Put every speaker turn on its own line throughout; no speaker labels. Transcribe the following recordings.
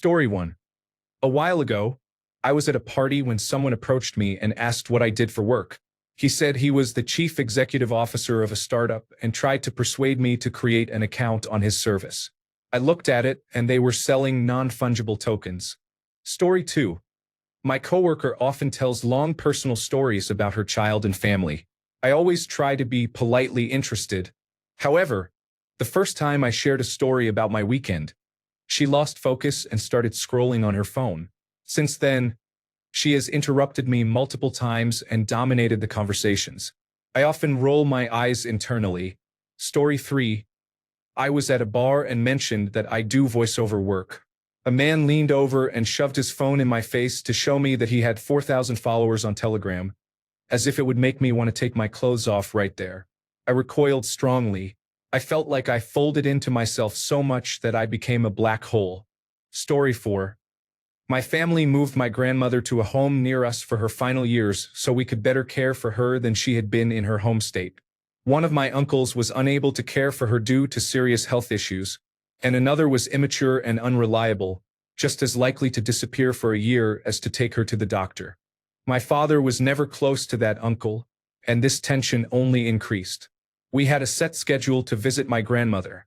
Story 1. A while ago, I was at a party when someone approached me and asked what I did for work. He said he was the chief executive officer of a startup and tried to persuade me to create an account on his service. I looked at it and they were selling non-fungible tokens. Story 2. My coworker often tells long personal stories about her child and family. I always try to be politely interested. However, the first time I shared a story about my weekend, she lost focus and started scrolling on her phone. Since then, she has interrupted me multiple times and dominated the conversations. I often roll my eyes internally. Story 3. I was at a bar and mentioned that I do voiceover work. A man leaned over and shoved his phone in my face to show me that he had 4,000 followers on Telegram, as if it would make me want to take my clothes off right there. I recoiled strongly. I felt like I folded into myself so much that I became a black hole. Story 4. My family moved my grandmother to a home near us for her final years so we could better care for her than she had been in her home state. One of my uncles was unable to care for her due to serious health issues, and another was immature and unreliable, just as likely to disappear for a year as to take her to the doctor. My father was never close to that uncle, and this tension only increased. We had a set schedule to visit my grandmother.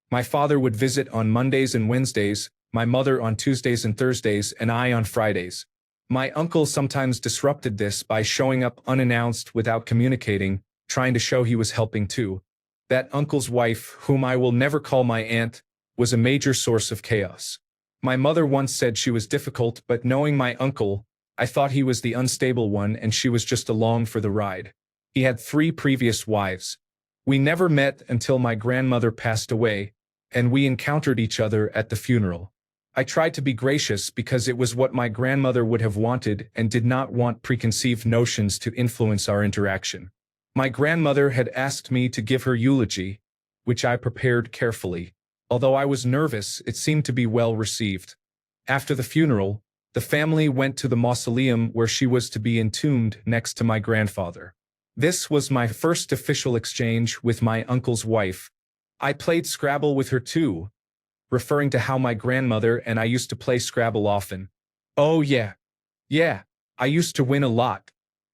My father would visit on Mondays and Wednesdays, my mother on Tuesdays and Thursdays, and I on Fridays. My uncle sometimes disrupted this by showing up unannounced without communicating, trying to show he was helping too. That uncle's wife, whom I will never call my aunt, was a major source of chaos. My mother once said she was difficult, but knowing my uncle, I thought he was the unstable one and she was just along for the ride. He had 3 previous wives. We never met until my grandmother passed away, and we encountered each other at the funeral. I tried to be gracious because it was what my grandmother would have wanted and did not want preconceived notions to influence our interaction. My grandmother had asked me to give her eulogy, which I prepared carefully. Although I was nervous, it seemed to be well received. After the funeral, the family went to the mausoleum where she was to be entombed next to my grandfather. This was my first official exchange with my uncle's wife. I played Scrabble with her too, referring to how my grandmother and I used to play Scrabble often. Oh yeah. Yeah, I used to win a lot.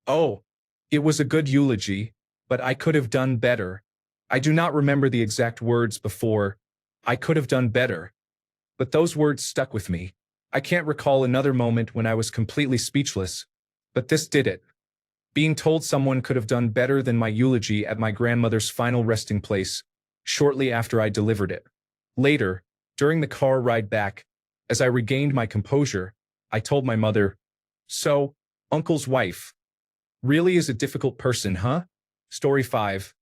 Oh, it was a good eulogy, but I could have done better. I do not remember the exact words before. I could have done better. But those words stuck with me. I can't recall another moment when I was completely speechless, but this did it. Being told someone could have done better than my eulogy at my grandmother's final resting place, shortly after I delivered it. Later, during the car ride back, as I regained my composure, I told my mother, "So, Uncle's wife really is a difficult person, huh?" Story 5.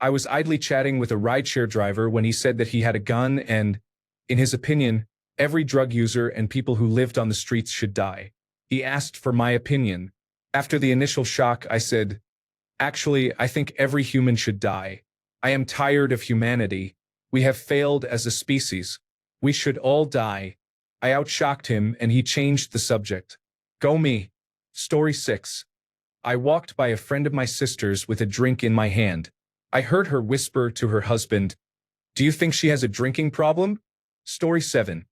I was idly chatting with a rideshare driver when he said that he had a gun and, in his opinion, every drug user and people who lived on the streets should die. He asked for my opinion. After the initial shock, I said, "Actually, I think every human should die. I am tired of humanity. We have failed as a species. We should all die." I outshocked him and he changed the subject. Go me. Story 6. I walked by a friend of my sister's with a drink in my hand. I heard her whisper to her husband, "Do you think she has a drinking problem?" Story 7.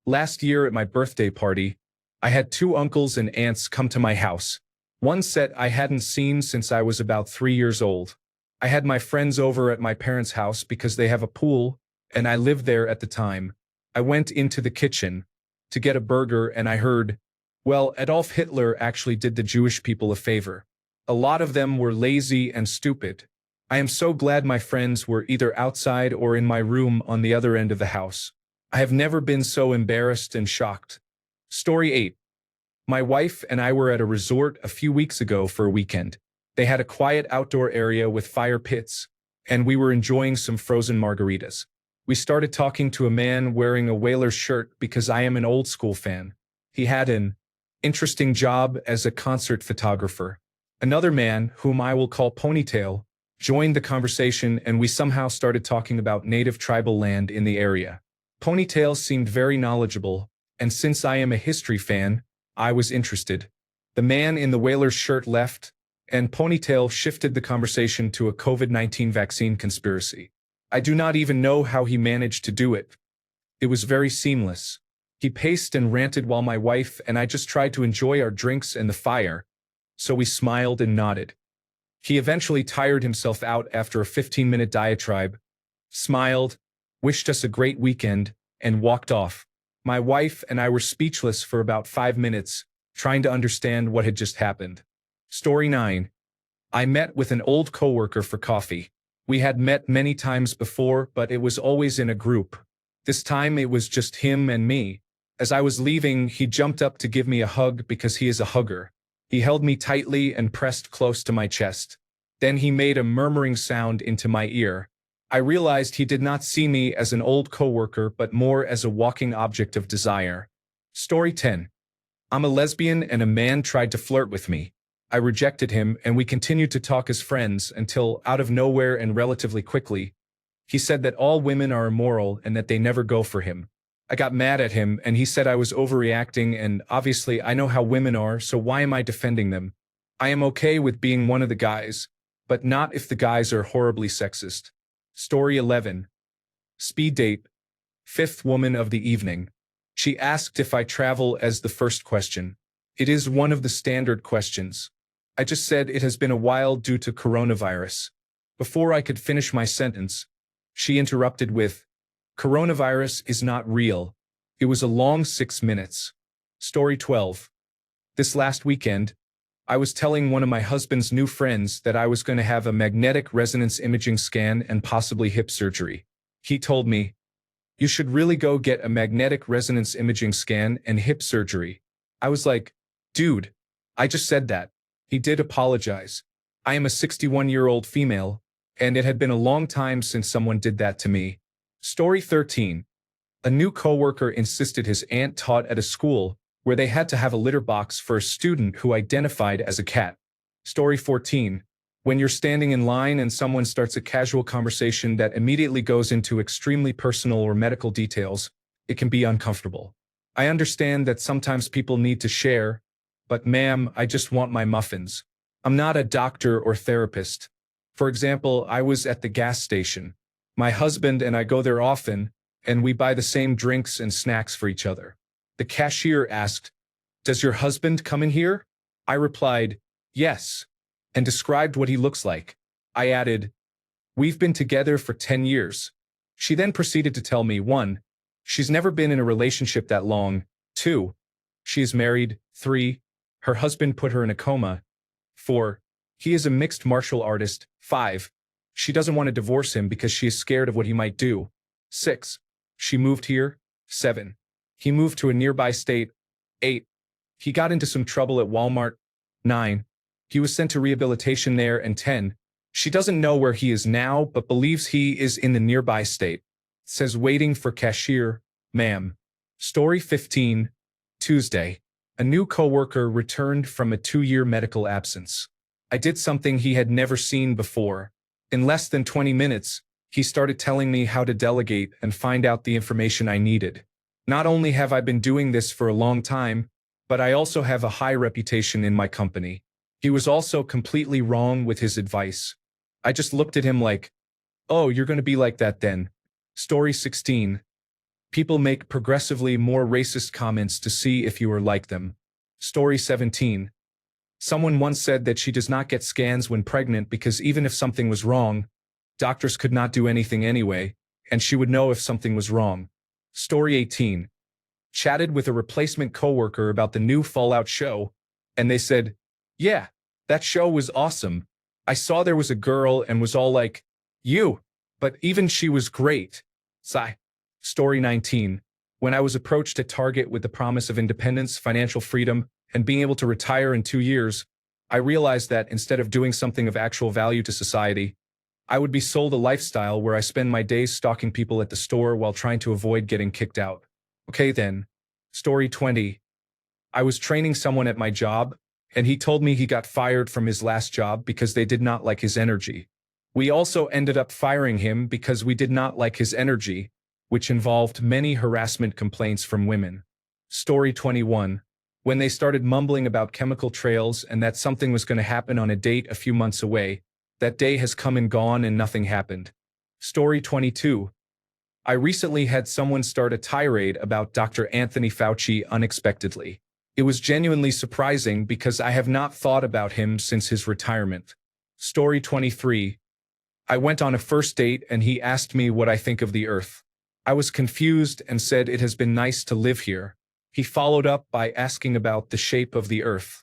Last year at my birthday party, I had 2 uncles and aunts come to my house. One set I hadn't seen since I was about 3 years old. I had my friends over at my parents' house because they have a pool, and I lived there at the time. I went into the kitchen to get a burger and I heard, well, Adolf Hitler actually did the Jewish people a favor. A lot of them were lazy and stupid. I am so glad my friends were either outside or in my room on the other end of the house. I have never been so embarrassed and shocked. Story 8. My wife and I were at a resort a few weeks ago for a weekend. They had a quiet outdoor area with fire pits, and we were enjoying some frozen margaritas. We started talking to a man wearing a Whalers shirt because I am an old school fan. He had an interesting job as a concert photographer. Another man, whom I will call Ponytail, joined the conversation and we somehow started talking about native tribal land in the area. Ponytail seemed very knowledgeable, and since I am a history fan, I was interested. The man in the Whalers shirt left, and Ponytail shifted the conversation to a COVID-19 vaccine conspiracy. I do not even know how he managed to do it. It was very seamless. He paced and ranted while my wife and I just tried to enjoy our drinks and the fire, so we smiled and nodded. He eventually tired himself out after a 15-minute diatribe, smiled, wished us a great weekend, and walked off. My wife and I were speechless for about 5 minutes, trying to understand what had just happened. Story 9. I met with an old coworker for coffee. We had met many times before, but it was always in a group. This time it was just him and me. As I was leaving, he jumped up to give me a hug because he is a hugger. He held me tightly and pressed close to my chest. Then he made a murmuring sound into my ear. I realized he did not see me as an old coworker but more as a walking object of desire. Story 10. I'm a lesbian and a man tried to flirt with me. I rejected him and we continued to talk as friends until, out of nowhere and relatively quickly, he said that all women are immoral and that they never go for him. I got mad at him and he said I was overreacting, and obviously I know how women are, so why am I defending them? I am okay with being one of the guys, but not if the guys are horribly sexist. Story 11. Speed date. 5th woman of the evening. She asked if I travel as the first question. It is one of the standard questions. I just said it has been a while due to coronavirus. Before I could finish my sentence, she interrupted with, "Coronavirus is not real." It was a long 6 minutes. Story 12. This last weekend, I was telling one of my husband's new friends that I was going to have a magnetic resonance imaging scan and possibly hip surgery. He told me, "You should really go get a magnetic resonance imaging scan and hip surgery." I was like, "Dude, I just said that." He did apologize. I am a 61-year-old female, and it had been a long time since someone did that to me. Story 13. A new coworker insisted his aunt taught at a school where they had to have a litter box for a student who identified as a cat. Story 14. When you're standing in line and someone starts a casual conversation that immediately goes into extremely personal or medical details, it can be uncomfortable. I understand that sometimes people need to share, but ma'am, I just want my muffins. I'm not a doctor or therapist. For example, I was at the gas station. My husband and I go there often, and we buy the same drinks and snacks for each other. The cashier asked, "Does your husband come in here?" I replied, "Yes," and described what he looks like. I added, "We've been together for 10 years. She then proceeded to tell me, 1. She's never been in a relationship that long. 2. She is married. 3. Her husband put her in a coma. 4. He is a mixed martial artist. 5. She doesn't want to divorce him because she is scared of what he might do. 6. She moved here. 7. He moved to a nearby state. 8. He got into some trouble at Walmart. 9. He was sent to rehabilitation there. And 10. She doesn't know where he is now, but believes he is in the nearby state. Says waiting for cashier, ma'am. Story 15. Tuesday. A new coworker returned from a 2-year medical absence. I did something he had never seen before. In less than 20 minutes, he started telling me how to delegate and find out the information I needed. Not only have I been doing this for a long time, but I also have a high reputation in my company. He was also completely wrong with his advice. I just looked at him like, "Oh, you're going to be like that then." Story 16. People make progressively more racist comments to see if you are like them. Story 17. Someone once said that she does not get scans when pregnant because even if something was wrong, doctors could not do anything anyway, and she would know if something was wrong. Story 18. Chatted with a replacement coworker about the new Fallout show, and they said, "Yeah, that show was awesome. I saw there was a girl and was all like, you, but even she was great." Sigh. Story 19. When I was approached at Target with the promise of independence, financial freedom, and being able to retire in 2 years, I realized that instead of doing something of actual value to society, I would be sold a lifestyle where I spend my days stalking people at the store while trying to avoid getting kicked out. Okay then. Story 20. I was training someone at my job, and he told me he got fired from his last job because they did not like his energy. We also ended up firing him because we did not like his energy, which involved many harassment complaints from women. Story 21. When they started mumbling about chemical trails and that something was going to happen on a date a few months away, that day has come and gone and nothing happened. Story 22. I recently had someone start a tirade about Dr. Anthony Fauci unexpectedly. It was genuinely surprising because I have not thought about him since his retirement. Story 23. I went on a first date and he asked me what I think of the Earth. I was confused and said it has been nice to live here. He followed up by asking about the shape of the Earth.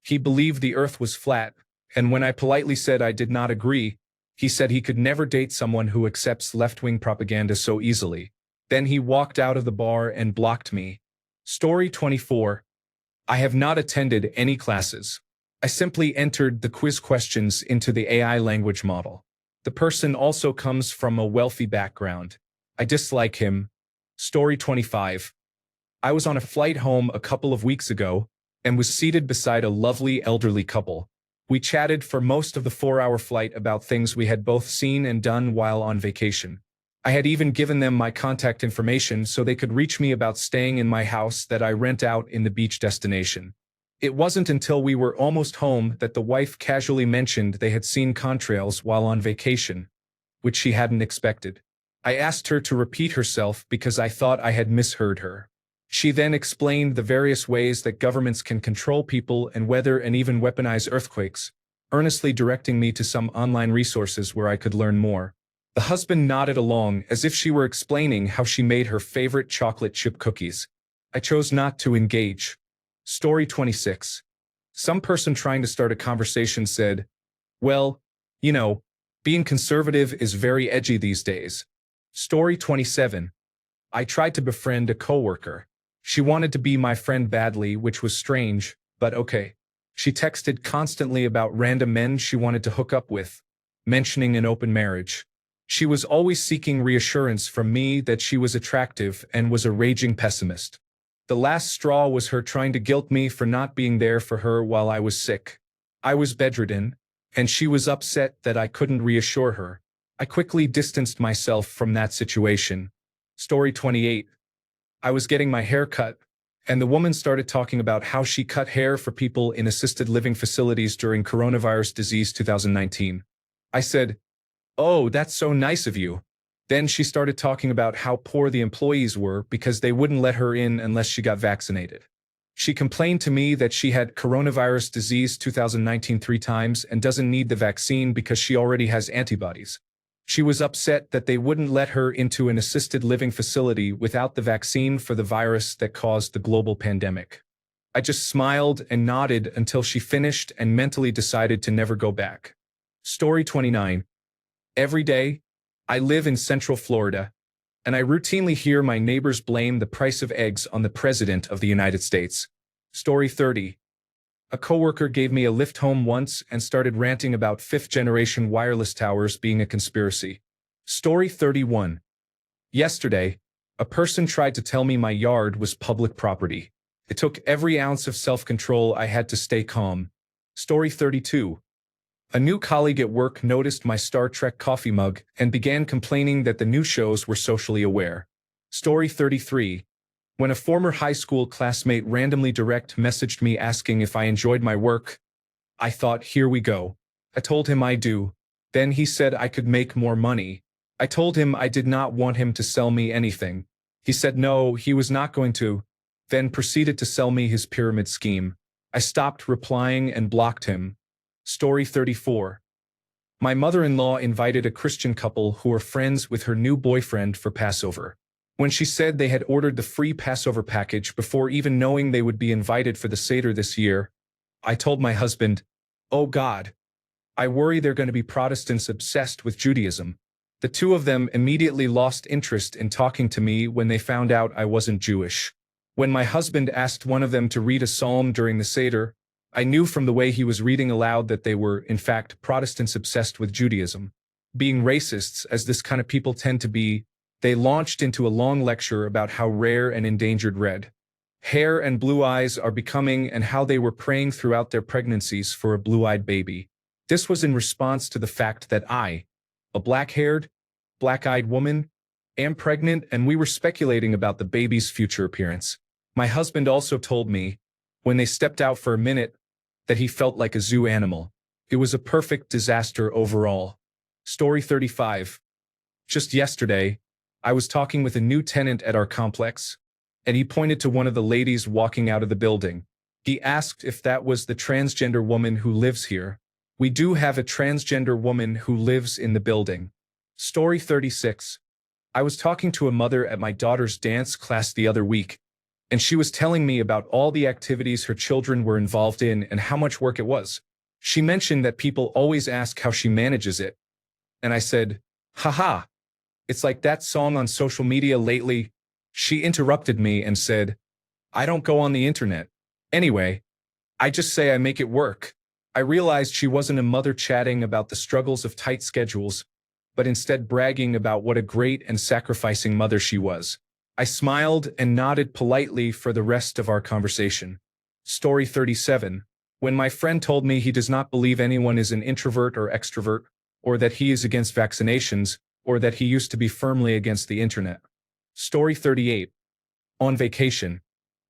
He believed the Earth was flat, and when I politely said I did not agree, he said he could never date someone who accepts left-wing propaganda so easily. Then he walked out of the bar and blocked me. Story 24. I have not attended any classes. I simply entered the quiz questions into the AI language model. The person also comes from a wealthy background. I dislike him. Story 25. I was on a flight home a couple of weeks ago and was seated beside a lovely elderly couple. We chatted for most of the 4-hour flight about things we had both seen and done while on vacation. I had even given them my contact information so they could reach me about staying in my house that I rent out in the beach destination. It wasn't until we were almost home that the wife casually mentioned they had seen contrails while on vacation, which she hadn't expected. I asked her to repeat herself because I thought I had misheard her. She then explained the various ways that governments can control people and weather and even weaponize earthquakes, earnestly directing me to some online resources where I could learn more. The husband nodded along as if she were explaining how she made her favorite chocolate chip cookies. I chose not to engage. Story 26. Some person trying to start a conversation said, "Well, you know, being conservative is very edgy these days." Story 27. I tried to befriend a coworker. She wanted to be my friend badly, which was strange, but okay. She texted constantly about random men she wanted to hook up with, mentioning an open marriage. She was always seeking reassurance from me that she was attractive and was a raging pessimist. The last straw was her trying to guilt me for not being there for her while I was sick. I was bedridden, and she was upset that I couldn't reassure her. I quickly distanced myself from that situation. Story 28. I was getting my hair cut, and the woman started talking about how she cut hair for people in assisted living facilities during coronavirus disease 2019. I said, "Oh, that's so nice of you." Then she started talking about how poor the employees were because they wouldn't let her in unless she got vaccinated. She complained to me that she had coronavirus disease 2019 3 times and doesn't need the vaccine because she already has antibodies. She was upset that they wouldn't let her into an assisted living facility without the vaccine for the virus that caused the global pandemic. I just smiled and nodded until she finished and mentally decided to never go back. Story 29. Every day, I live in Central Florida, and I routinely hear my neighbors blame the price of eggs on the President of the United States. Story 30. A coworker gave me a lift home once and started ranting about fifth-generation wireless towers being a conspiracy. Story 31. Yesterday, a person tried to tell me my yard was public property. It took every ounce of self-control I had to stay calm. Story 32. A new colleague at work noticed my Star Trek coffee mug and began complaining that the new shows were socially aware. Story 33. When a former high school classmate randomly direct messaged me asking if I enjoyed my work, I thought, here we go. I told him I do. Then he said I could make more money. I told him I did not want him to sell me anything. He said no, he was not going to, then proceeded to sell me his pyramid scheme. I stopped replying and blocked him. Story 34. My mother-in-law invited a Christian couple who were friends with her new boyfriend for Passover. When she said they had ordered the free Passover package before even knowing they would be invited for the Seder this year, I told my husband, "Oh God, I worry they're going to be Protestants obsessed with Judaism." The two of them immediately lost interest in talking to me when they found out I wasn't Jewish. When my husband asked one of them to read a psalm during the Seder, I knew from the way he was reading aloud that they were, in fact, Protestants obsessed with Judaism. Being racists, as this kind of people tend to be, they launched into a long lecture about how rare and endangered red hair and blue eyes are becoming and how they were praying throughout their pregnancies for a blue-eyed baby. This was in response to the fact that I, a black-haired, black-eyed woman, am pregnant, and we were speculating about the baby's future appearance. My husband also told me, when they stepped out for a minute, that he felt like a zoo animal. It was a perfect disaster overall. Story 35. Just yesterday, I was talking with a new tenant at our complex, and he pointed to one of the ladies walking out of the building. He asked if that was the transgender woman who lives here. We do have a transgender woman who lives in the building. Story 36. I was talking to a mother at my daughter's dance class the other week, and she was telling me about all the activities her children were involved in and how much work it was. She mentioned that people always ask how she manages it. And I said, haha, it's like that song on social media lately. She interrupted me and said, I don't go on the internet. Anyway, I just say I make it work. I realized she wasn't a mother chatting about the struggles of tight schedules, but instead bragging about what a great and sacrificing mother she was. I smiled and nodded politely for the rest of our conversation. Story 37. When my friend told me he does not believe anyone is an introvert or extrovert, or that he is against vaccinations, or that he used to be firmly against the internet. Story 38. On vacation,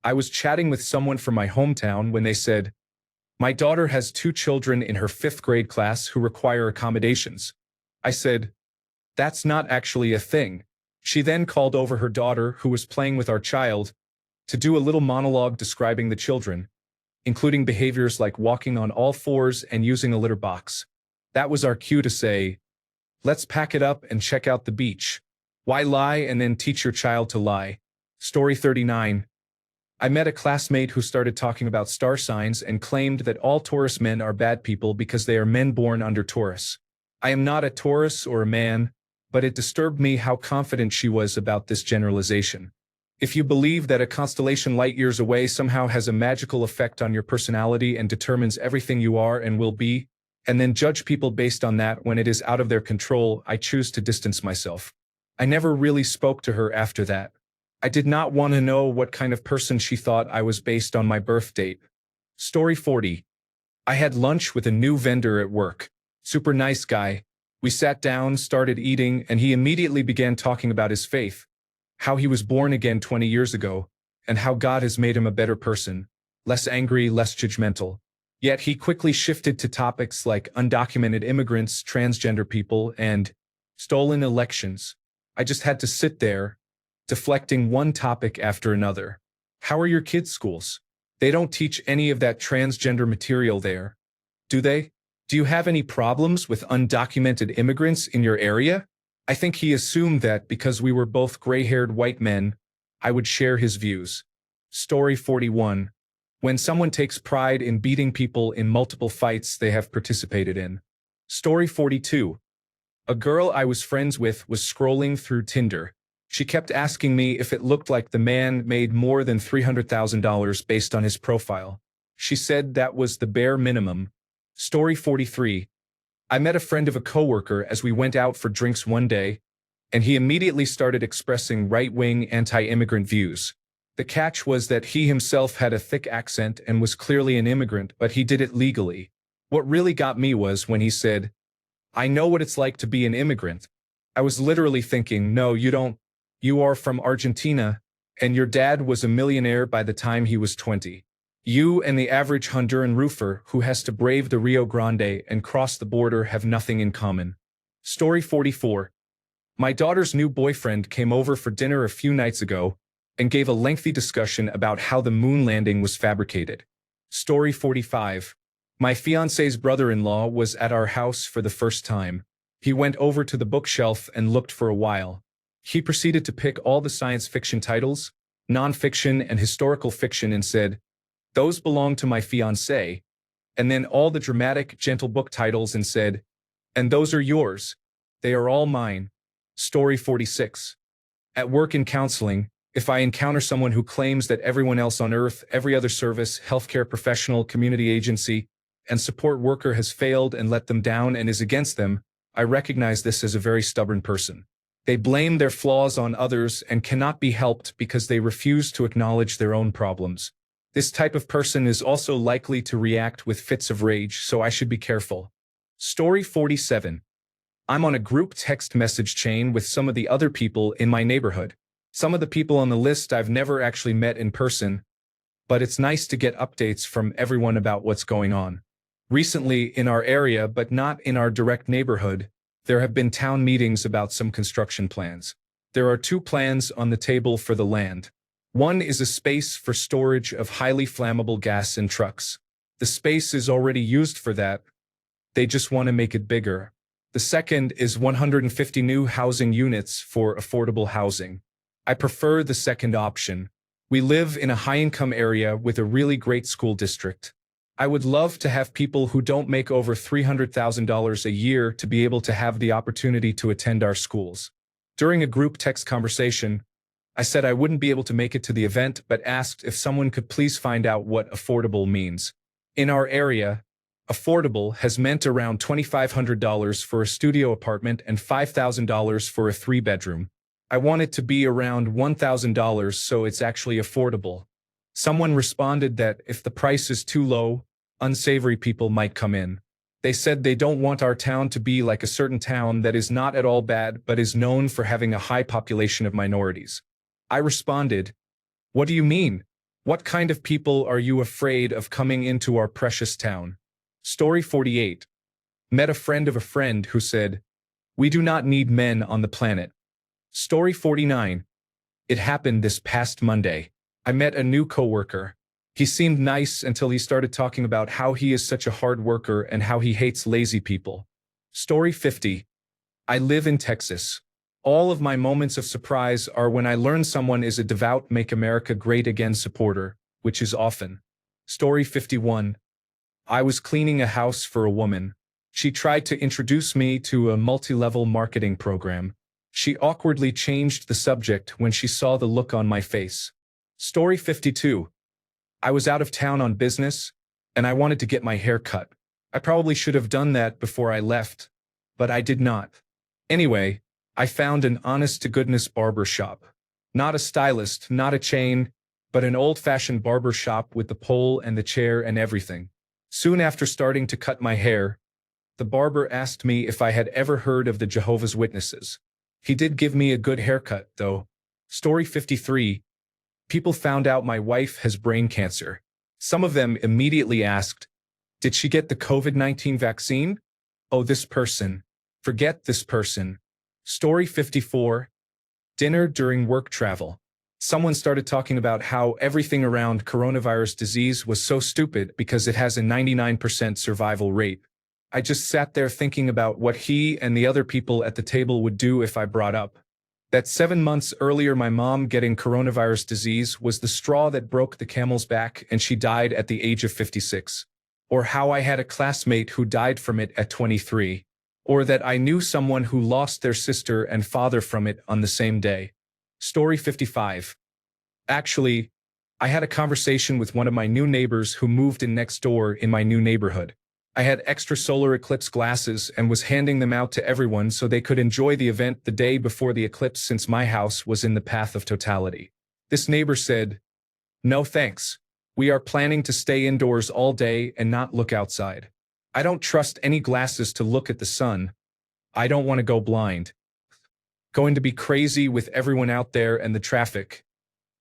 I was chatting with someone from my hometown when they said, my daughter has 2 children in her 5th grade class who require accommodations. I said, that's not actually a thing. She then called over her daughter, who was playing with our child, to do a little monologue describing the children, including behaviors like walking on all fours and using a litter box. That was our cue to say, let's pack it up and check out the beach. Why lie and then teach your child to lie? Story 39. I met a classmate who started talking about star signs and claimed that all Taurus men are bad people because they are men born under Taurus. I am not a Taurus or a man, but it disturbed me how confident she was about this generalization. If you believe that a constellation light years away somehow has a magical effect on your personality and determines everything you are and will be, and then judge people based on that when it is out of their control, I choose to distance myself. I never really spoke to her after that. I did not want to know what kind of person she thought I was based on my birth date. Story 40. I had lunch with a new vendor at work. Super nice guy. We sat down, started eating, and he immediately began talking about his faith, how he was born again 20 years ago, and how God has made him a better person, less angry, less judgmental. Yet he quickly shifted to topics like undocumented immigrants, transgender people, and stolen elections. I just had to sit there, deflecting one topic after another. How are your kids' schools? They don't teach any of that transgender material there, do they? Do you have any problems with undocumented immigrants in your area? I think he assumed that because we were both gray-haired white men, I would share his views. Story 41. When someone takes pride in beating people in multiple fights they have participated in. Story 42. A girl I was friends with was scrolling through Tinder. She kept asking me if it looked like the man made more than $300,000 based on his profile. She said that was the bare minimum. Story 43. I met a friend of a coworker as we went out for drinks one day, and he immediately started expressing right-wing anti-immigrant views. The catch was that he himself had a thick accent and was clearly an immigrant, but he did it legally. What really got me was when he said, I know what it's like to be an immigrant. I was literally thinking, no, you don't. You are from Argentina, and your dad was a millionaire by the time he was 20. You and the average Honduran roofer who has to brave the Rio Grande and cross the border have nothing in common. Story 44. My daughter's new boyfriend came over for dinner a few nights ago and gave a lengthy discussion about how the moon landing was fabricated. Story 45. My fiancé's brother-in-law was at our house for the first time. He went over to the bookshelf and looked for a while. He proceeded to pick all the science fiction titles, non-fiction and historical fiction, and said, those belong to my fiancé, and then all the dramatic, gentle book titles and said, and those are yours. They are all mine. Story 46. At work in counseling, if I encounter someone who claims that everyone else on earth, every other service, healthcare professional, community agency, and support worker has failed and let them down and is against them, I recognize this as a very stubborn person. They blame their flaws on others and cannot be helped because they refuse to acknowledge their own problems. This type of person is also likely to react with fits of rage, so I should be careful. Story 47. I'm on a group text message chain with some of the other people in my neighborhood. Some of the people on the list I've never actually met in person, but it's nice to get updates from everyone about what's going on. Recently, in our area, but not in our direct neighborhood, there have been town meetings about some construction plans. There are two plans on the table for the land. One is a space for storage of highly flammable gas in trucks. The space is already used for that. They just want to make it bigger. The second is 150 new housing units for affordable housing. I prefer the second option. We live in a high-income area with a really great school district. I would love to have people who don't make over $300,000 a year to be able to have the opportunity to attend our schools. During a group text conversation, I said I wouldn't be able to make it to the event, but asked if someone could please find out what affordable means. In our area, affordable has meant around $2,500 for a studio apartment and $5,000 for a three-bedroom. I want it to be around $1,000 so it's actually affordable. Someone responded that if the price is too low, unsavory people might come in. They said they don't want our town to be like a certain town that is not at all bad but is known for having a high population of minorities. I responded, "What do you mean? What kind of people are you afraid of coming into our precious town?" Story 48. Met a friend of a friend who said, "We do not need men on the planet." Story 49. It happened this past Monday. I met a new coworker. He seemed nice until he started talking about how he is such a hard worker and how he hates lazy people. Story 50. I live in Texas. All of my moments of surprise are when I learn someone is a devout Make America Great Again supporter, which is often. Story 51. I was cleaning a house for a woman. She tried to introduce me to a multi-level marketing program. She awkwardly changed the subject when she saw the look on my face. Story 52. I was out of town on business, and I wanted to get my hair cut. I probably should have done that before I left, but I did not. Anyway, I found an honest-to-goodness barber shop. Not a stylist, not a chain, but an old-fashioned barber shop with the pole and the chair and everything. Soon after starting to cut my hair, the barber asked me if I had ever heard of the Jehovah's Witnesses. He did give me a good haircut, though. Story 53. People found out my wife has brain cancer. Some of them immediately asked, "Did she get the COVID-19 vaccine?" Oh, this person. Forget this person. Story 54. Dinner during work travel. Someone started talking about how everything around coronavirus disease was so stupid because it has a 99% survival rate. I just sat there thinking about what he and the other people at the table would do if I brought up that 7 months earlier my mom getting coronavirus disease was the straw that broke the camel's back and she died at the age of 56. Or how I had a classmate who died from it at 23. Or that I knew someone who lost their sister and father from it on the same day. Story 55. Actually, I had a conversation with one of my new neighbors who moved in next door in my new neighborhood. I had extra solar eclipse glasses and was handing them out to everyone so they could enjoy the event the day before the eclipse since my house was in the path of totality. This neighbor said, "No thanks. We are planning to stay indoors all day and not look outside. I don't trust any glasses to look at the sun. I don't want to go blind. Going to be crazy with everyone out there and the traffic."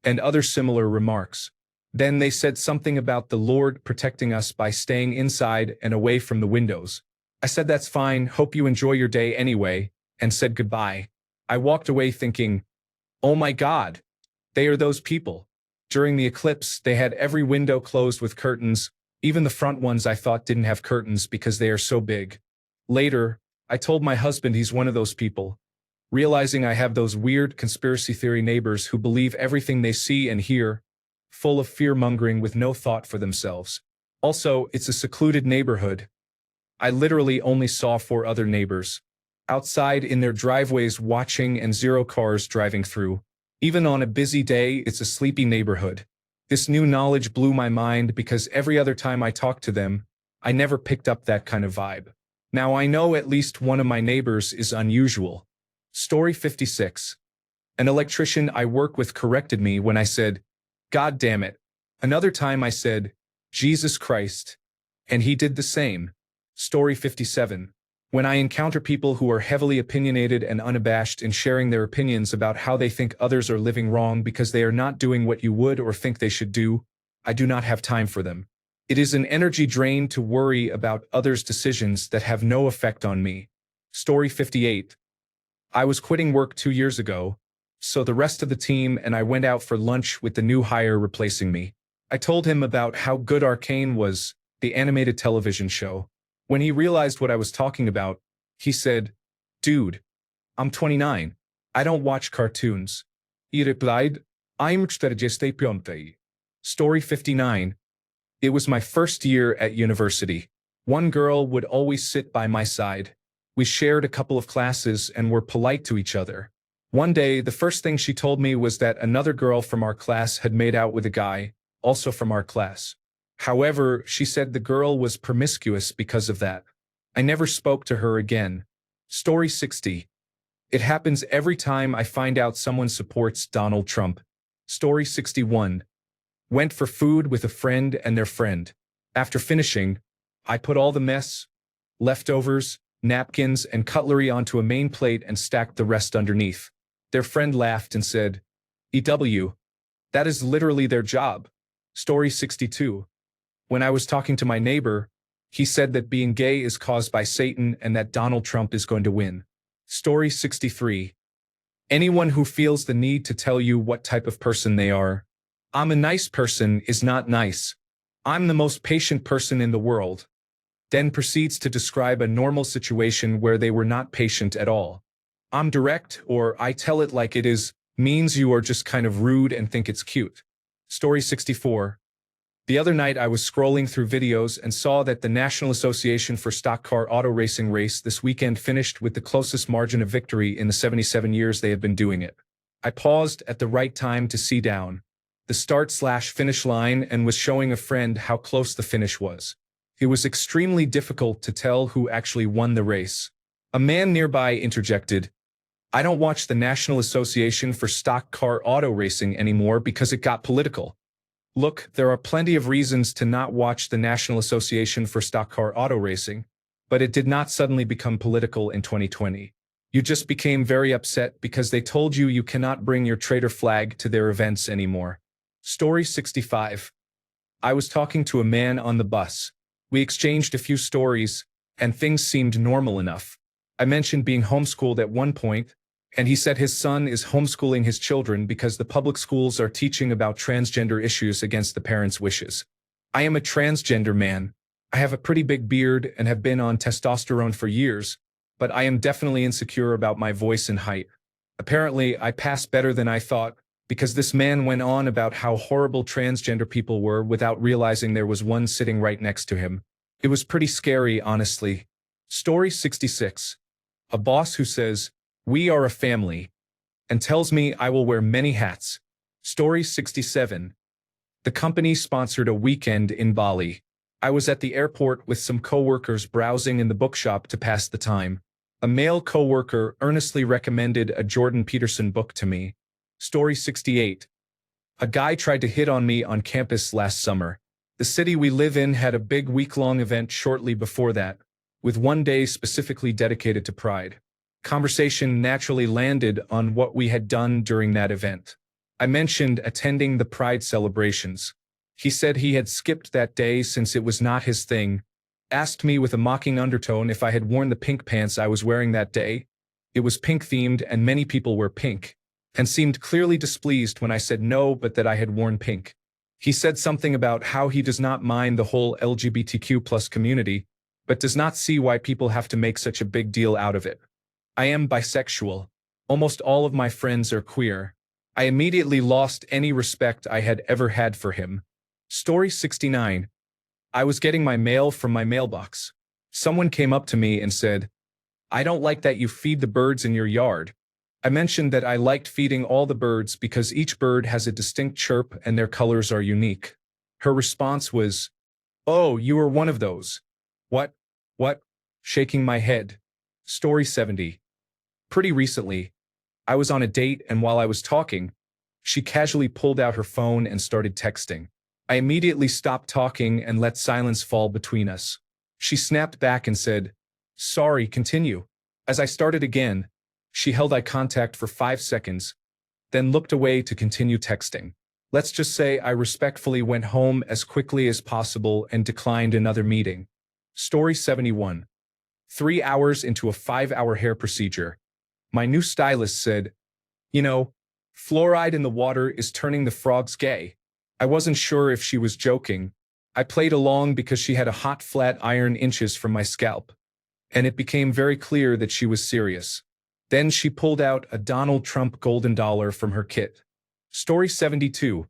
And other similar remarks. Then they said something about the Lord protecting us by staying inside and away from the windows. I said that's fine, hope you enjoy your day anyway, and said goodbye. I walked away thinking, oh my God, they are those people. During the eclipse, they had every window closed with curtains, even the front ones I thought didn't have curtains because they are so big. Later, I told my husband he's one of those people. Realizing I have those weird conspiracy theory neighbors who believe everything they see and hear, full of fear-mongering with no thought for themselves. Also, it's a secluded neighborhood. I literally only saw 4 other neighbors. Outside in their driveways watching and 0 cars driving through. Even on a busy day, it's a sleepy neighborhood. This new knowledge blew my mind because every other time I talked to them, I never picked up that kind of vibe. Now I know at least one of my neighbors is unusual. Story 56. An electrician I work with corrected me when I said, "God damn it." Another time I said, "Jesus Christ." And he did the same. Story 57. When I encounter people who are heavily opinionated and unabashed in sharing their opinions about how they think others are living wrong because they are not doing what you would or think they should do, I do not have time for them. It is an energy drain to worry about others' decisions that have no effect on me. Story 58. I was quitting work 2 years ago. so the rest of the team and I went out for lunch with the new hire replacing me. I told him about how good Arcane was, the animated television show. When he realized what I was talking about, he said, "Dude, I'm 29. I don't watch cartoons." He replied, "I'm 45." Story 59. It was my first year at university. One girl would always sit by my side. We shared a couple of classes and were polite to each other. One day, the first thing she told me was that another girl from our class had made out with a guy, also from our class. However, she said the girl was promiscuous because of that. I never spoke to her again. Story 60. It happens every time I find out someone supports Donald Trump. Story 61. Went for food with a friend and their friend. After finishing, I put all the mess, leftovers, napkins, and cutlery onto a main plate and stacked the rest underneath. Their friend laughed and said, "EW, that is literally their job." Story 62. When I was talking to my neighbor, he said that being gay is caused by Satan and that Donald Trump is going to win. Story 63. Anyone who feels the need to tell you what type of person they are, "I'm a nice person," is not nice. "I'm the most patient person in the world," then proceeds to describe a normal situation where they were not patient at all. "I'm direct," or "I tell it like it is," means you are just kind of rude and think it's cute. Story 64. The other night I was scrolling through videos and saw that the National Association for Stock Car Auto Racing race this weekend finished with the closest margin of victory in the 77 years they have been doing it. I paused at the right time to see down the start/finish line and was showing a friend how close the finish was. It was extremely difficult to tell who actually won the race. A man nearby interjected, "I don't watch the National Association for Stock Car Auto Racing anymore because it got political." Look, there are plenty of reasons to not watch the National Association for Stock Car Auto Racing, but it did not suddenly become political in 2020. You just became very upset because they told you you cannot bring your traitor flag to their events anymore. Story 65. I was talking to a man on the bus. We exchanged a few stories, and things seemed normal enough. I mentioned being homeschooled at one point, and he said his son is homeschooling his children because the public schools are teaching about transgender issues against the parents' wishes. I am a transgender man. I have a pretty big beard and have been on testosterone for years, but I am definitely insecure about my voice and height. Apparently, I passed better than I thought, because this man went on about how horrible transgender people were without realizing there was one sitting right next to him. It was pretty scary, honestly. Story 66. A boss who says, "We are a family," and tells me I will wear many hats. Story 67. The company sponsored a weekend in Bali. I was at the airport with some coworkers browsing in the bookshop to pass the time. A male coworker earnestly recommended a Jordan Peterson book to me. Story 68. A guy tried to hit on me on campus last summer. The city we live in had a big week-long event shortly before that, with one day specifically dedicated to Pride. Conversation naturally landed on what we had done during that event. I mentioned attending the Pride celebrations. He said he had skipped that day since it was not his thing, asked me with a mocking undertone if I had worn the pink pants I was wearing that day. It was pink-themed and many people wear pink, and seemed clearly displeased when I said no but that I had worn pink. He said something about how he does not mind the whole LGBTQ+ community, but does not see why people have to make such a big deal out of it. I am bisexual. Almost all of my friends are queer. I immediately lost any respect I had ever had for him. Story 69. I was getting my mail from my mailbox. Someone came up to me and said, "I don't like that you feed the birds in your yard." I mentioned that I liked feeding all the birds because each bird has a distinct chirp and their colors are unique. Her response was, "Oh, you are one of those." What? What? Shaking my head. Story 70. Pretty recently, I was on a date and while I was talking, she casually pulled out her phone and started texting. I immediately stopped talking and let silence fall between us. She snapped back and said, "Sorry, continue." As I started again, she held eye contact for 5 seconds, then looked away to continue texting. Let's just say I respectfully went home as quickly as possible and declined another meeting. Story 71. 3 hours into a 5-hour hair procedure, my new stylist said, "You know, Fluoride in the water is turning the frogs gay. I wasn't sure if she was joking. I played along because she had a hot flat iron inches from my scalp, and it became very clear that she was serious. Then she pulled out a Donald Trump golden dollar from her kit. Story 72.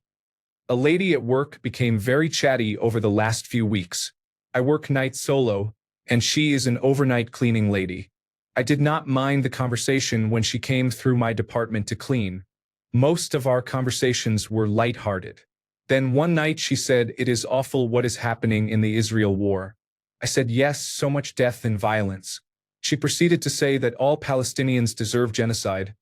A lady at work became very chatty over the last few weeks. I work nights solo, and she is an overnight cleaning lady. I did not mind the conversation when she came through my department to clean. Most of our conversations were lighthearted. Then one night she said, "It is awful what is happening in the Israel war." I said, "Yes, so much death and violence." She proceeded to say that all Palestinians deserve genocide,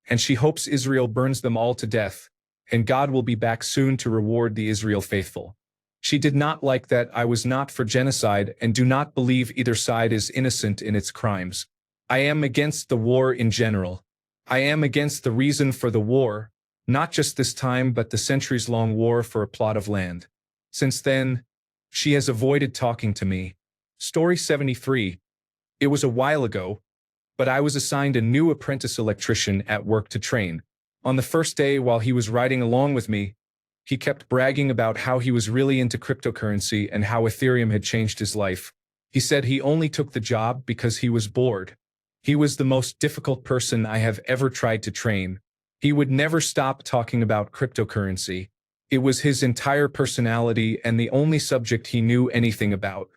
and she hopes Israel burns them all to death, and God will be back soon to reward the Israel faithful. She did not like that I was not for genocide and do not believe either side is innocent in its crimes. I am against the war in general. I am against the reason for the war, not just this time but the centuries-long war for a plot of land. Since then, she has avoided talking to me. Story 73. It was a while ago, but I was assigned a new apprentice electrician at work to train. On the first day while he was riding along with me, he kept bragging about how he was really into cryptocurrency and how Ethereum had changed his life. He said he only took the job because he was bored. He was the most difficult person I have ever tried to train. He would never stop talking about cryptocurrency. It was his entire personality and the only subject he knew anything about.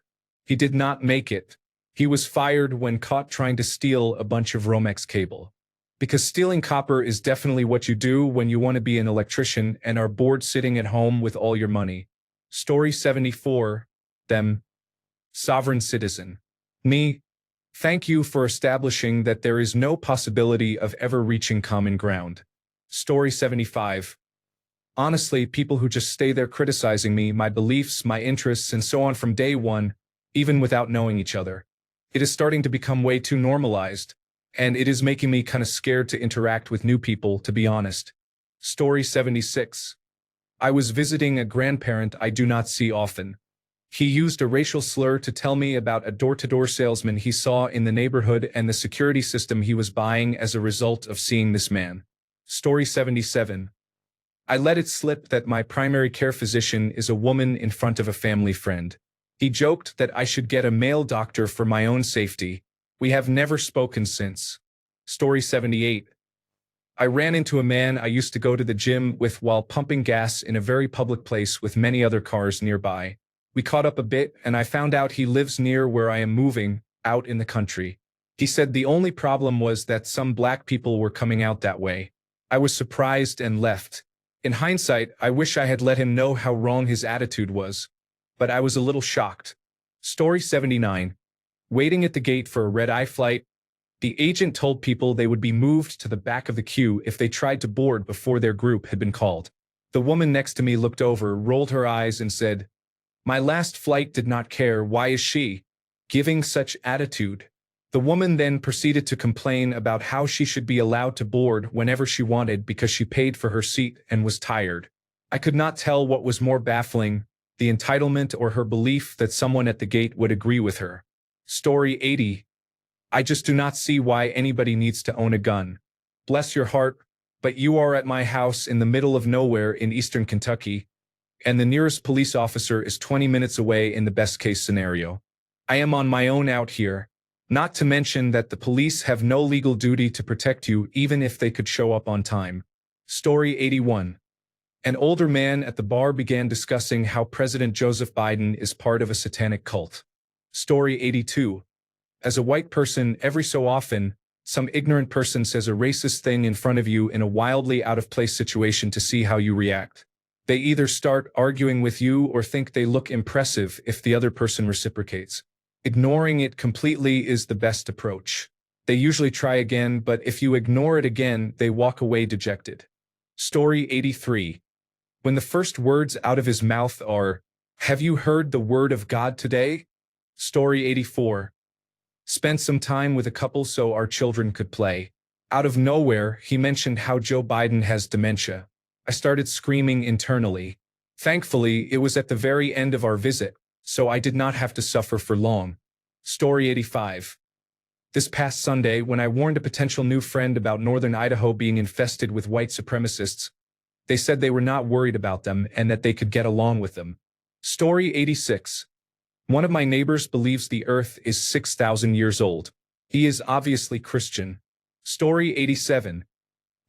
He did not make it. He was fired when caught trying to steal a bunch of Romex cable. Because stealing copper is definitely what you do when you want to be an electrician and are bored sitting at home with all your money. Story 74. Them. Sovereign citizen. Me. Thank you for establishing that there is no possibility of ever reaching common ground. Story 75. Honestly, people who just stay there criticizing me, my beliefs, my interests, and so on from day one, even without knowing each other. It is starting to become way too normalized, and it is making me kind of scared to interact with new people, to be honest. Story 76. I was visiting a grandparent I do not see often. He used a racial slur to tell me about a door-to-door salesman he saw in the neighborhood and the security system he was buying as a result of seeing this man. Story 77. I let it slip that my primary care physician is a woman in front of a family friend. He joked that I should get a male doctor for my own safety. We have never spoken since. Story 78. I ran into a man I used to go to the gym with while pumping gas in a very public place with many other cars nearby. We caught up a bit and I found out he lives near where I am moving, out in the country. He said the only problem was that some black people were coming out that way. I was surprised and left. In hindsight, I wish I had let him know how wrong his attitude was. But I was a little shocked. Story 79. Waiting at the gate for a red-eye flight, the agent told people they would be moved to the back of the queue if they tried to board before their group had been called. The woman next to me looked over, rolled her eyes and said, "My last flight did not care. Why is she giving such attitude?" The woman then proceeded to complain about how she should be allowed to board whenever she wanted because she paid for her seat and was tired. I could not tell what was more baffling, the entitlement or her belief that someone at the gate would agree with her. Story 80. I just do not see why anybody needs to own a gun. Bless your heart, but you are at my house in the middle of nowhere in eastern Kentucky, and the nearest police officer is 20 minutes away in the best-case scenario. I am on my own out here, not to mention that the police have no legal duty to protect you even if they could show up on time. Story 81. An older man at the bar began discussing how President Joseph Biden is part of a satanic cult. Story 82. As a white person, every so often, some ignorant person says a racist thing in front of you in a wildly out-of-place situation to see how you react. They either start arguing with you or think they look impressive if the other person reciprocates. Ignoring it completely is the best approach. They usually try again, but if you ignore it again, they walk away dejected. Story 83. When the first words out of his mouth are, "Have you heard the word of God today?" Story 84. Spent some time with a couple so our children could play. Out of nowhere, he mentioned how Joe Biden has dementia. I started screaming internally. Thankfully, it was at the very end of our visit, so I did not have to suffer for long. Story 85. This past Sunday, when I warned a potential new friend about northern Idaho being infested with white supremacists, they said they were not worried about them and that they could get along with them. Story 86. One of my neighbors believes the earth is 6,000 years old. He is obviously Christian. Story 87.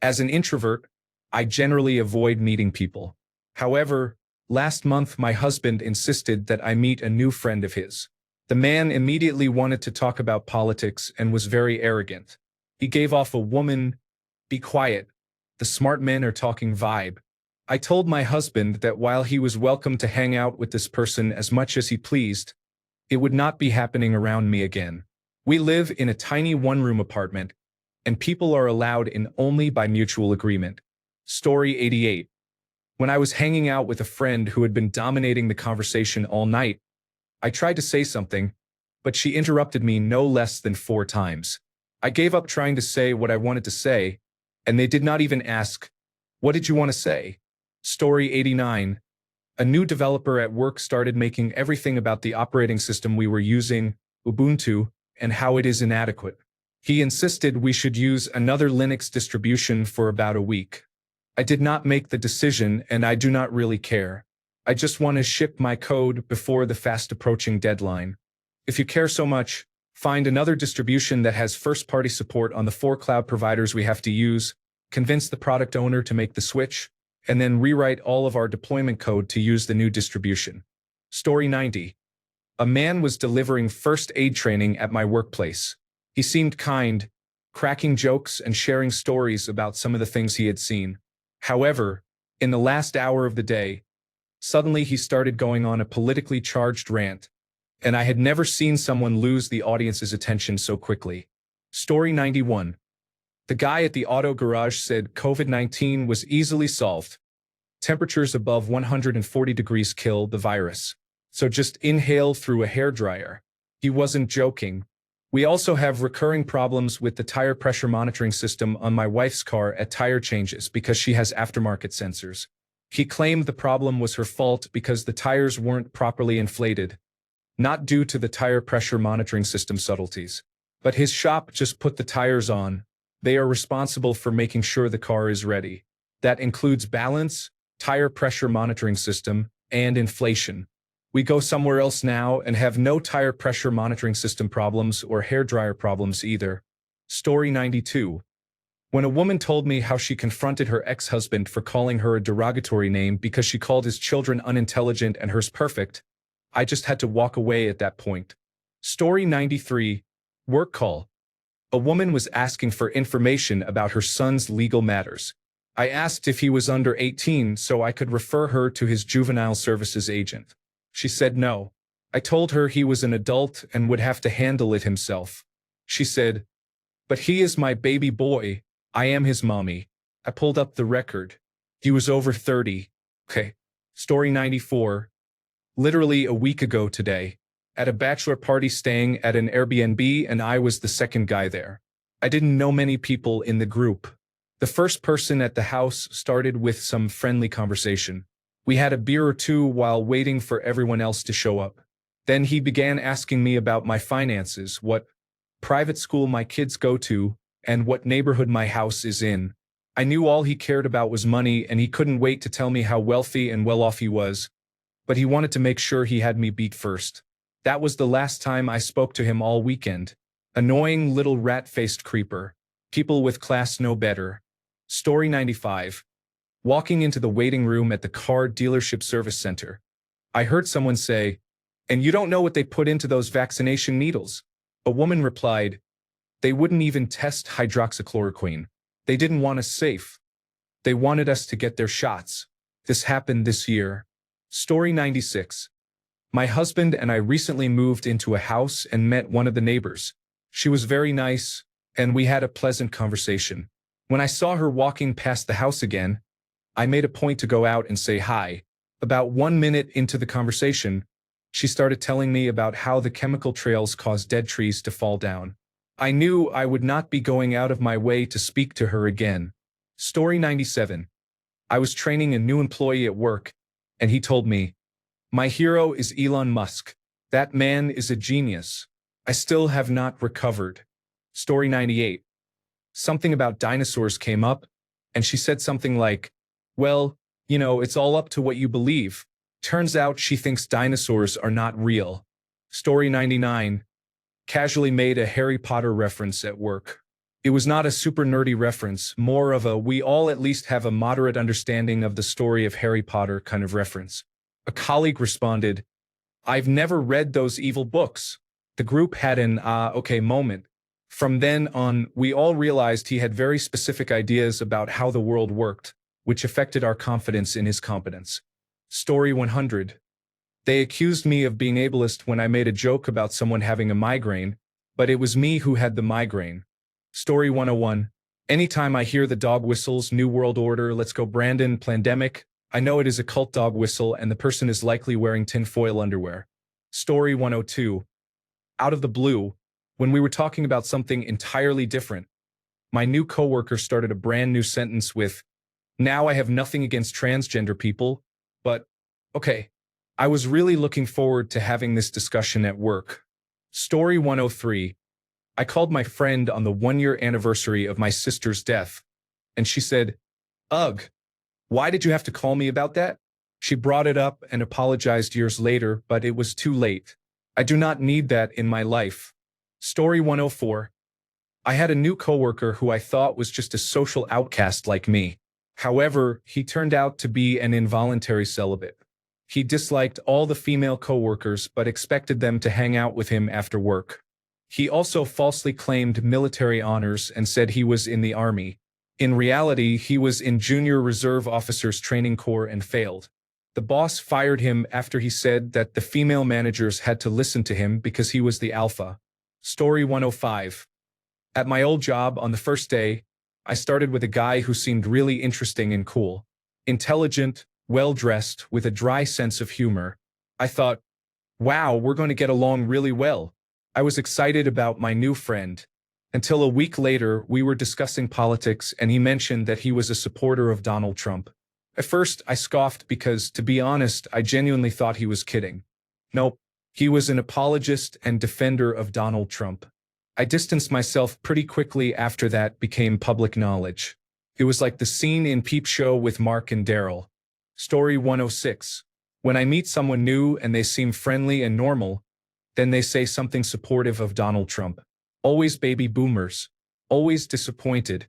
As an introvert, I generally avoid meeting people. However, last month my husband insisted that I meet a new friend of his. The man immediately wanted to talk about politics and was very arrogant. He gave off a woman, "Be quiet, the smart men are talking" vibe. I told my husband that while he was welcome to hang out with this person as much as he pleased, it would not be happening around me again. We live in a tiny one-room apartment, and people are allowed in only by mutual agreement. Story 88. When I was hanging out with a friend who had been dominating the conversation all night, I tried to say something, but she interrupted me no less than 4 times. I gave up trying to say what I wanted to say, and they did not even ask, "What did you want to say?" Story 89. A new developer at work started making everything about the operating system we were using, Ubuntu, and how it is inadequate. He insisted we should use another Linux distribution for about a week. I did not make the decision, and I do not really care. I just want to ship my code before the fast approaching deadline. If you care so much, find another distribution that has first-party support on the 4 cloud providers we have to use, convince the product owner to make the switch, and then rewrite all of our deployment code to use the new distribution. Story 90. A man was delivering first aid training at my workplace. He seemed kind, cracking jokes and sharing stories about some of the things he had seen. However, in the last hour of the day, suddenly he started going on a politically charged rant, and I had never seen someone lose the audience's attention so quickly. Story 91. The guy at the auto garage said COVID-19 was easily solved. Temperatures above 140 degrees kill the virus. So just inhale through a hairdryer. He wasn't joking. We also have recurring problems with the tire pressure monitoring system on my wife's car at tire changes because she has aftermarket sensors. He claimed the problem was her fault because the tires weren't properly inflated, not due to the tire pressure monitoring system subtleties. But his shop just put the tires on. They are responsible for making sure the car is ready. That includes balance, tire pressure monitoring system, and inflation. We go somewhere else now and have no tire pressure monitoring system problems or hairdryer problems either. Story 92. When a woman told me how she confronted her ex-husband for calling her a derogatory name because she called his children unintelligent and hers perfect, I just had to walk away at that point. Story 93. Work call. A woman was asking for information about her son's legal matters. I asked if he was under 18 so I could refer her to his juvenile services agent. She said no. I told her he was an adult and would have to handle it himself. She said, "But he is my baby boy. I am his mommy." I pulled up the record. He was over 30. Okay. Story 94. Literally a week ago today, at a bachelor party staying at an Airbnb, and I was the second guy there. I didn't know many people in the group. The first person at the house started with some friendly conversation. We had a beer or two while waiting for everyone else to show up. Then he began asking me about my finances, what private school my kids go to, and what neighborhood my house is in. I knew all he cared about was money, and he couldn't wait to tell me how wealthy and well-off he was, but he wanted to make sure he had me beat first. That was the last time I spoke to him all weekend. Annoying little rat-faced creeper. People with class know better. Story 95. Walking into the waiting room at the car dealership service center, I heard someone say, "And you don't know what they put into those vaccination needles?" A woman replied, "They wouldn't even test hydroxychloroquine. They didn't want us safe. They wanted us to get their shots. This happened this year." Story 96. My husband and I recently moved into a house and met one of the neighbors. She was very nice, and we had a pleasant conversation. When I saw her walking past the house again, I made a point to go out and say hi. About 1 minute into the conversation, she started telling me about how the chemical trails cause dead trees to fall down. I knew I would not be going out of my way to speak to her again. Story 97. I was training a new employee at work, and he told me, "My hero is Elon Musk. That man is a genius. I still have not recovered." Story 98. Something about dinosaurs came up, and she said something like, well, it's all up to what you believe. Turns out she thinks dinosaurs are not real. Story 99. Casually made a Harry Potter reference at work. It was not a super nerdy reference, more of a we all at least have a moderate understanding of the story of Harry Potter kind of reference. A colleague responded, I've never read those evil books. The group had an okay moment. From then on, we all realized he had very specific ideas about how the world worked, which affected our confidence in his competence. Story 100. They accused me of being ableist when I made a joke about someone having a migraine, but it was me who had the migraine. Story 101. Anytime I hear the dog whistles, New World Order, Let's Go Brandon, Plandemic, I know it is a cult dog whistle and the person is likely wearing tinfoil underwear. Story 102. Out of the blue, when we were talking about something entirely different, my new coworker started a brand new sentence with, now I have nothing against transgender people, but, okay, I was really looking forward to having this discussion at work. Story 103. I called my friend on the 1-year anniversary of my sister's death, and she said, ugh, why did you have to call me about that? She brought it up and apologized years later, but it was too late. I do not need that in my life. Story 104. I had a new coworker who I thought was just a social outcast like me. However, he turned out to be an involuntary celibate. He disliked all the female coworkers but expected them to hang out with him after work. He also falsely claimed military honors and said he was in the army. In reality, he was in Junior Reserve Officers Training Corps and failed. The boss fired him after he said that the female managers had to listen to him because he was the alpha. Story 105. At my old job on the first day, I started with a guy who seemed really interesting and cool. Intelligent, well-dressed, with a dry sense of humor. I thought, wow, we're going to get along really well. I was excited about my new friend. Until a week later, we were discussing politics and he mentioned that he was a supporter of Donald Trump. At first, I scoffed because, to be honest, I genuinely thought he was kidding. Nope, he was an apologist and defender of Donald Trump. I distanced myself pretty quickly after that became public knowledge. It was like the scene in Peep Show with Mark and Daryl. Story 106. When I meet someone new and they seem friendly and normal, then they say something supportive of Donald Trump. Always baby boomers. Always disappointed.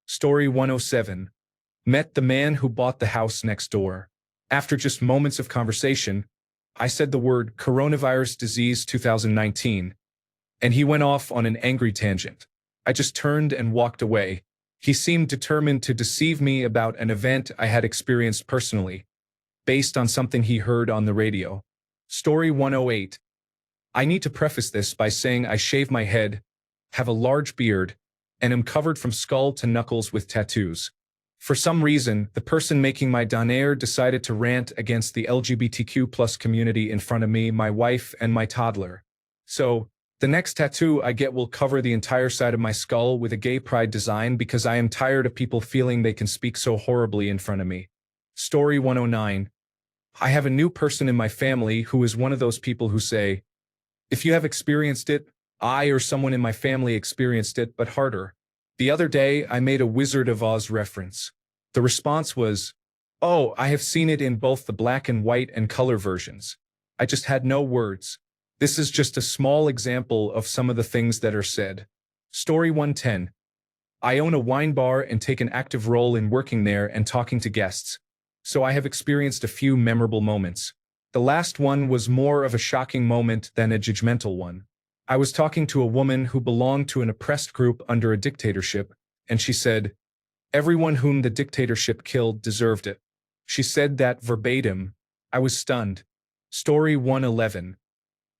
Story 107. Met the man who bought the house next door. After just moments of conversation, I said the word coronavirus disease 2019, and he went off on an angry tangent. I just turned and walked away. He seemed determined to deceive me about an event I had experienced personally, based on something he heard on the radio. Story 108. I need to preface this by saying I shave my head, have a large beard, and am covered from skull to knuckles with tattoos. For some reason, the person making my danaer decided to rant against the LGBTQ+ community in front of me, my wife, and my toddler. So, the next tattoo I get will cover the entire side of my skull with a gay pride design because I am tired of people feeling they can speak so horribly in front of me. Story 109. I have a new person in my family who is one of those people who say, if you have experienced it, I or someone in my family experienced it, but harder. The other day, I made a Wizard of Oz reference. The response was, oh, I have seen it in both the black and white and color versions. I just had no words. This is just a small example of some of the things that are said. Story 110. I own a wine bar and take an active role in working there and talking to guests, so I have experienced a few memorable moments. The last one was more of a shocking moment than a judgmental one. I was talking to a woman who belonged to an oppressed group under a dictatorship, and she said, everyone whom the dictatorship killed deserved it. She said that verbatim. I was stunned. Story 111.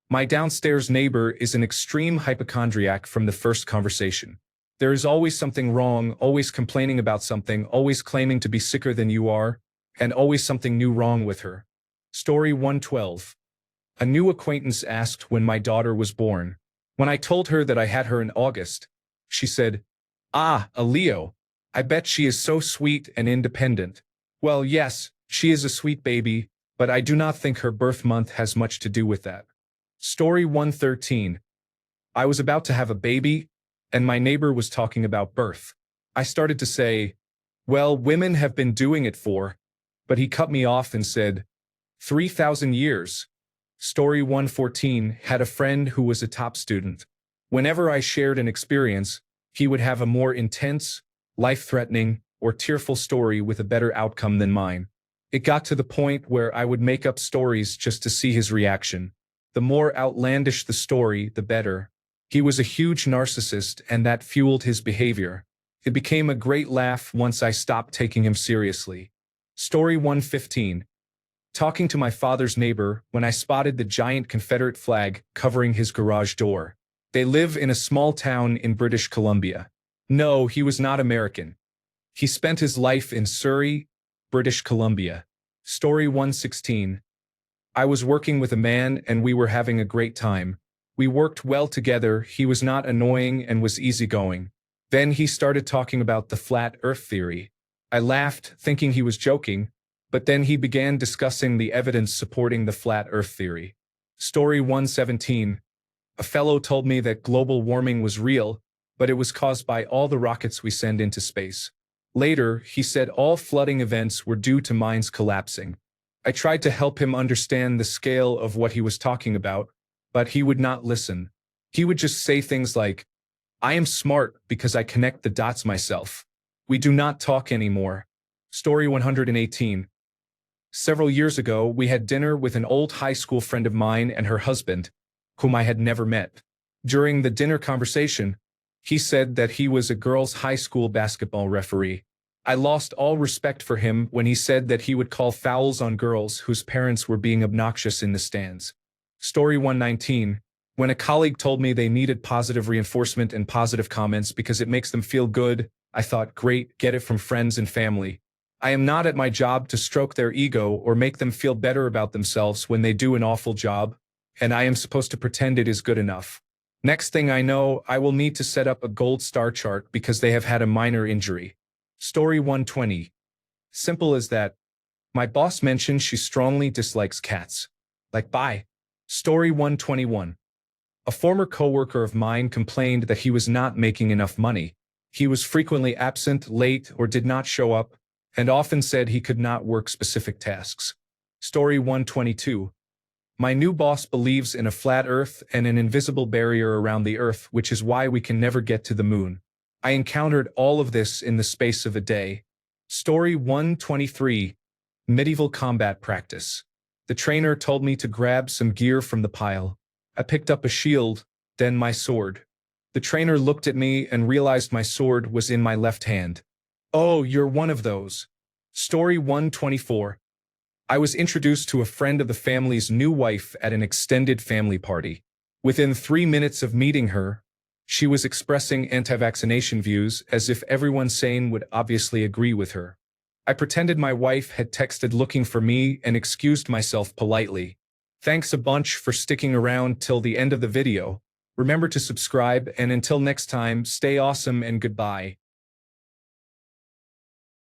My downstairs neighbor is an extreme hypochondriac from the first conversation. There is always something wrong, always complaining about something, always claiming to be sicker than you are, and always something new wrong with her. Story 112. A new acquaintance asked when my daughter was born. When I told her that I had her in August, she said, ah, a Leo. I bet she is so sweet and independent. Well, yes, she is a sweet baby, but I do not think her birth month has much to do with that. Story 113. I was about to have a baby, and my neighbor was talking about birth. I started to say, well, women have been doing it for, but he cut me off and said, 3,000 years. Story 114 had a friend who was a top student. Whenever I shared an experience, he would have a more intense, life-threatening, or tearful story with a better outcome than mine. It got to the point where I would make up stories just to see his reaction. The more outlandish the story, the better. He was a huge narcissist, and that fueled his behavior. It became a great laugh once I stopped taking him seriously. Story 115. Talking to my father's neighbor when I spotted the giant Confederate flag covering his garage door. They live in a small town in British Columbia. No, he was not American. He spent his life in Surrey, British Columbia. Story 116. I was working with a man and we were having a great time. We worked well together, he was not annoying and was easygoing. Then he started talking about the flat earth theory. I laughed, thinking he was joking, but then he began discussing the evidence supporting the flat earth theory. Story 117. A fellow told me that global warming was real, but it was caused by all the rockets we send into space. Later, he said all flooding events were due to mines collapsing. I tried to help him understand the scale of what he was talking about, but he would not listen. He would just say things like, I am smart because I connect the dots myself. We do not talk anymore. Story 118. Several years ago, we had dinner with an old high school friend of mine and her husband, whom I had never met. During the dinner conversation, he said that he was a girls' high school basketball referee. I lost all respect for him when he said that he would call fouls on girls whose parents were being obnoxious in the stands. Story 119. When a colleague told me they needed positive reinforcement and positive comments because it makes them feel good, I thought, great, get it from friends and family. I am not at my job to stroke their ego or make them feel better about themselves when they do an awful job, and I am supposed to pretend it is good enough. Next thing I know, I will need to set up a gold star chart because they have had a minor injury. Story 120. Simple as that. My boss mentioned she strongly dislikes cats. Like, bye. Story 121. A former coworker of mine complained that he was not making enough money. He was frequently absent, late, or did not show up, and often said he could not work specific tasks. Story 122. My new boss believes in a flat earth and an invisible barrier around the earth, which is why we can never get to the moon. I encountered all of this in the space of a day. Story 123. Medieval combat practice. The trainer told me to grab some gear from the pile. I picked up a shield, then my sword. The trainer looked at me and realized my sword was in my left hand. Oh, you're one of those. Story 124. I was introduced to a friend of the family's new wife at an extended family party. Within 3 minutes of meeting her, she was expressing anti-vaccination views as if everyone sane would obviously agree with her. I pretended my wife had texted looking for me and excused myself politely. Thanks a bunch for sticking around till the end of the video. Remember to subscribe, and until next time, stay awesome and goodbye.